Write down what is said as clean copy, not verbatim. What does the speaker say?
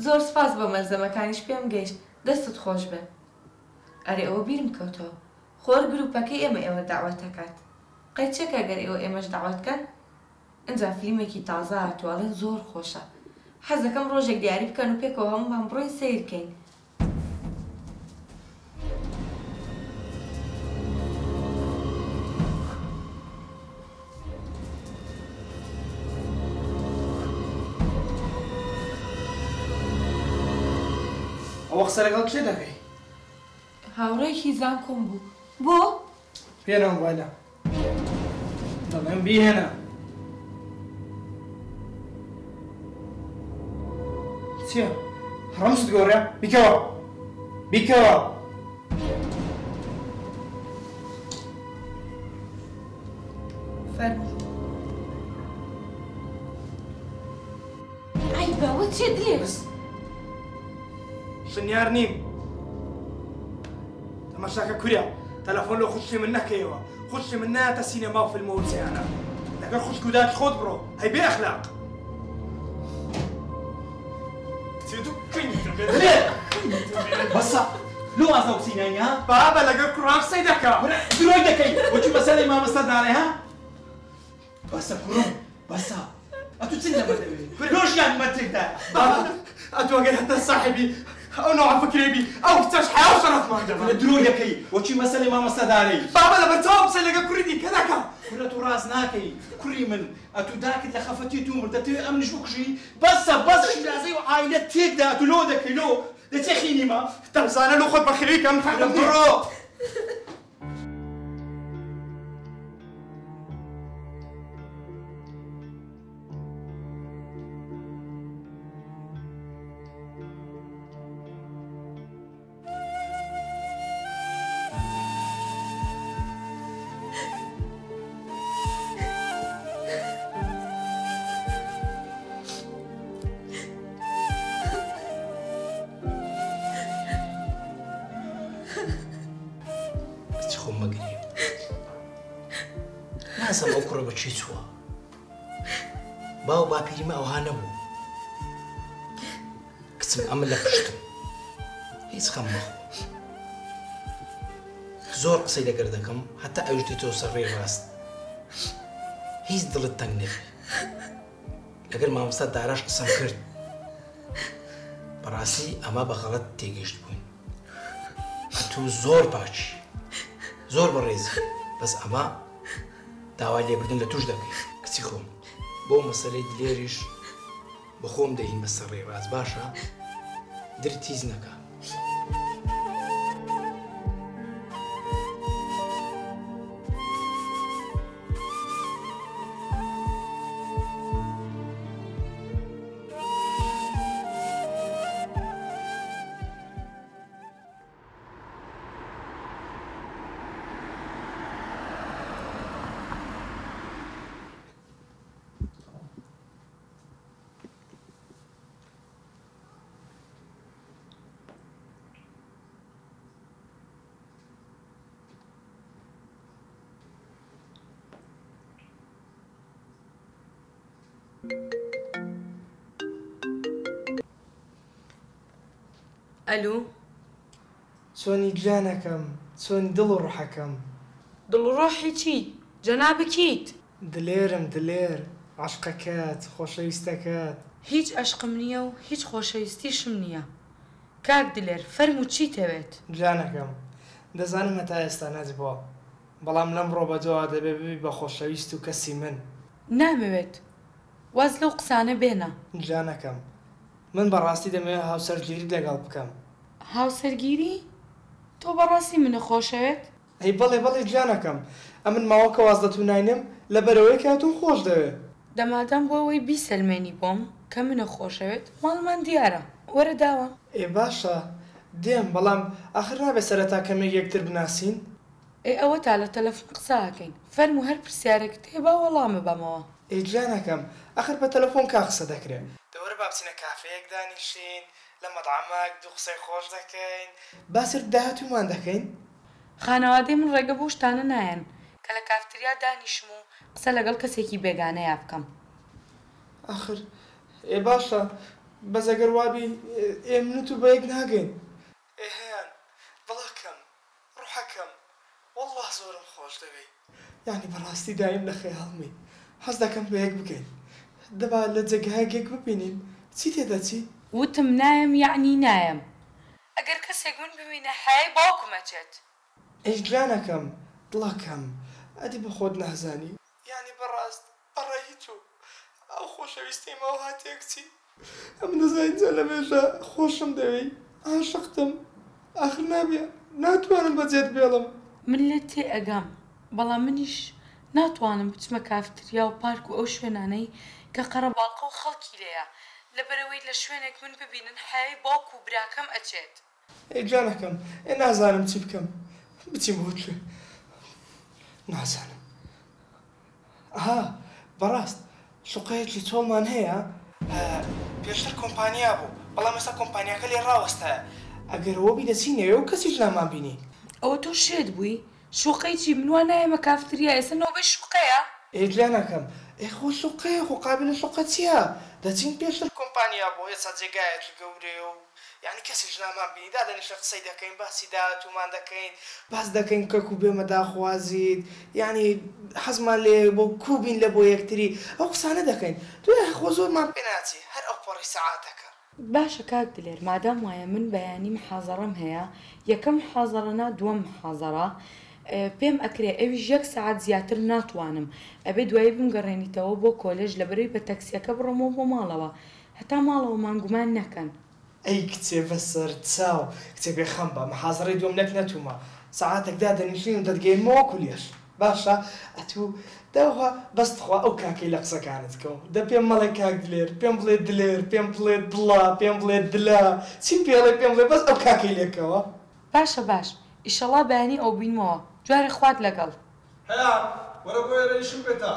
زۆر سپاس بۆ مەلزەمەکانیش پێم گەیشت دەستت خۆش بێ. ئەرێ ئەوە بیرم کەوتەوە خۆر گروپەکەی ئێمە داوات دەکات. قەیچێکە گەر ئێمەش داواتکەن؟ ئەنجا فیلمێکی تازە هاتووەڵێن زۆر خۆشە. حەز دەکەم ڕۆژێک دیاری بکەن و پێکەوە هەموومان بڕۆین سەیرکەین. ئەوە قسە لەگەڵ کێ دەکەی؟ هاوڕێکی زان کۆم بوو. بۆ؟ پێنە مۆبایلە. دەڵێم بیهێنە. چییە؟ هەڕەمست گۆڕێ؟ بیکەوە! بیکەوە! فەرموو. ئای بەوە چێ دێت؟ شنیار نیم. تەماشاکە کوریا تەلەفۆن لە خوشتی من نەکەیەوە. خوشتی من نایەتە سینەما و فیلمە و جیانە. لەگەڵ خوشک و داکی خۆت بڕۆ. هەی بێ ئەخلاق. بەسە لۆ ئازە و سینانی ها؟ بابە لەگەڵ کوڕان قسەی دەکا. درۆی دەکەی وەچی مەسەلەی مامەستە داڵێ ها؟ بەسە کوڕم بەسە. ئەتو چ لەمە دەوێت؟ لۆژیان مەتێکدا. ئەتو ئەگەر هەتە ساحبی ئەو نوع فکرێبی ئەو کچەش حیا و شەرەفمان دەبا. درۆی دەکەی وەچی مەسەلەی مامەستە داڵێ. بابە لەبەرچاو قسەی لەگەڵ کوڕی دیکە دەکا. کورە تو ڕاست ناکەی کوڕی من ئەتو داکت لە خەفەتی تو مردەتەوێ ئەمنیش بکوژی بەسە بەسە شیرازەی و عایلەت تێکدا ئەتو لۆ دەکەی لۆ دەچێ خینیمە دەمزانە لۆ خۆت بەخێوی کەم بڕۆ. خۆم مەگرێ نازەم ئەو کوڕە بەچی چووە باو باپیریمە ئەوها نەبوو کچم ئەمە لە پشتم هیچ خەم مەخۆ زۆر قسەی لەگەر دەکەم هەتا ئەوش دێتەوە سەر ڕێی ڕاست هیچ دڵت تەنگ نەبێ لەگەر مامۆستا داراش قسەم کرد بەڕاستی ئەمە بە غەڵەت تێگەیشت بووین ئەتوو زۆر باچی زۆر بەڕێزی بەس ئەمە داوای لێبردن لە توش دەکەی کچی خۆم بۆ مەسەلەی دلێریش بە خۆم دەهین بەسەر ڕێی ڕاست باشە در تیز نەکە ئەلو چۆنی گیانەکەم چۆنی دڵ و ڕوحەکەم دڵ و ڕۆحی چی جەنابکیت دلێرم دلێر عاشقەکەت خۆشەویستەکەت هیچ عەشقم نییە و هیچ خۆشەویستیشم نییە کاک دلێر فەرموو چی تەوێت گیانەکەم دەزانم هەتا ئێستا نەجبووە بەڵام لەمڕۆ بەجۆوا دەبێ ببی بە خۆشەویست و کەسی من نامەوێت واز لەو قسانە بێنە گیانەکەم من بەڕاستی دەمەوێت هاوسەرگیریت لەگەڵ بکەم هاوسەرگیری تۆ بەڕاستی منە خۆشەوێت ئەی بەڵێ بەڵێ گیانەکەم ئەمن ماوەکە واز دەتوناینم لە بەرەوەی کاتون خۆش دەوێت دەمادام بۆ ئەوەی بیسەلمێنی بۆم کە منە خۆشەوێت ماڵمان دیارە وەرە داوە ئێ باشە دێم بەڵام ئاخر نابێ سەرەتا کەمێک یەکتر بناسین ئەوە تا لە تەلەفۆن قساکەین فەرموو هەر پرسیارێکت هێبا وەڵامە بەمەوە گیانەکەم ئاخر بە تەلەفۆن کا قسە دەکرێت دەوەرە با بچینە کافەیەک دانیشین لە مەطعەمەک دوو قسەی خۆش دەکەین باسر داهاتوومان دەکەین خانەوادەی من ڕێگە بۆ شتانە نایەن کە لە کافتریا دانیشم و قسە لەگەڵ کەسێکی بێگانەیە بکەم آخر ئێ باشە بەس ئەگەر وابی ئێمنت و بە یەک ناگەین ئێهیان بڵاکەم ڕوحەکەم والله زۆرم خۆش دەوێ یعنی بەڕاستی دایم لە خەیاڵمی حەز دەکەم بە یەک بکەین دەبا لە جێگایەک یەک ببینین چی تێدەچی؟ وتم نایم یعنی نایم ئەگەر کەسێک من ببینە حەیە باوکم ئەچێت ئەیگرانەکەم دڵەکەم ئەدی بە خۆت نازانی یعنی بەڕاست بەڕێهی تو ئەو خۆشەویستیمەوە هاتێکچی ئەم نەزانینجا لە مێژە خۆشم دەوێ عاشقتم ئاخر نابێ ناتوانم بەجێت بێڵم من لێ تێ ئەگەم بەڵام منیش ناتوانم بچمە کافتریا و پارک و ئەو شوێنانەی کە قەرەباڵقە و خەڵکی لێیە لەبەرەوەی لە شوێنێک من ببینن حەیە باوک و براکەم ئەچێت ئەیگرانەکەم نازانم چی بکەم بچیم بۆ کوێ نازانم ئاها بەڕاست شوقەیەکی چۆڵمان هەیە پێشتر کۆمپانیا بوو بەڵام ئێستا کۆمپانیاکە لێ ڕاوەستایە ئەگەرەوە بی دەچینەوە و کەسیش نامان بینی ئەوە تۆ شێت بووی شوقەی چی منوە نایەمە کافتریا ئێستا نۆبەی شوقەیە ئێگرانەکەم خۆ شوقەیە خۆ قابلە شوقە چییە دەچین پێشتر کۆمپانیا بۆ ئێستا جێگایەکی گەورەیە و یعنی کەسیش نامان بینی دادەنیشە قسەی دەکەین باسی داهاتوومان دەکەین باس دەکەین کە کو بێمە داخوازیت یعنی حەزمان لێ بۆ کوبین لە بۆ یەکتری ئەو قسانە دەکەین توێ خۆ زۆرمان پێ ناچی هەر ئەو پەڕی سەعاتەکە باشە کاک دلێر مادام وایە من بەیانی محازەڕەم هەیە یەکەم محازەڕەنا دووەم محازەڕە پێم ئەکرێ ئەویش 1 ساعت زیاتر ناتوانم ئەبێ دوایی بمگەڕێنیتەوە بۆ کۆلێژ لەبەرەوەی بە تەکسیەکە بڕۆمەوە بۆ ماڵەوە هەتا ماڵەوە مانگومان نەکەن ئەی کچێ بەسەر چاو کچێ بێخەم بە محازەڕی دووەم نەک نەتوومە ساعاتێکدا دەنیشین و دەتگەینەوە کولێش باشە ئەتوو داوها بەستخوا ئەو کاکەی لە قسەکانت کەم دە پێم مەڵێ کاک دلێر پێم بڵێ دلێر پێم بڵێ دڵا پێم بڵێ دلا چیم پێڵێ پێم بڵێ بەس ئەو کاکەی لێکەوە باشە باش ئیشەڵا بەیانی ئەو بینمەوە جوارە خوات لەگەڵ هەیە وەرە بۆ ئێرە ئیشم بێتە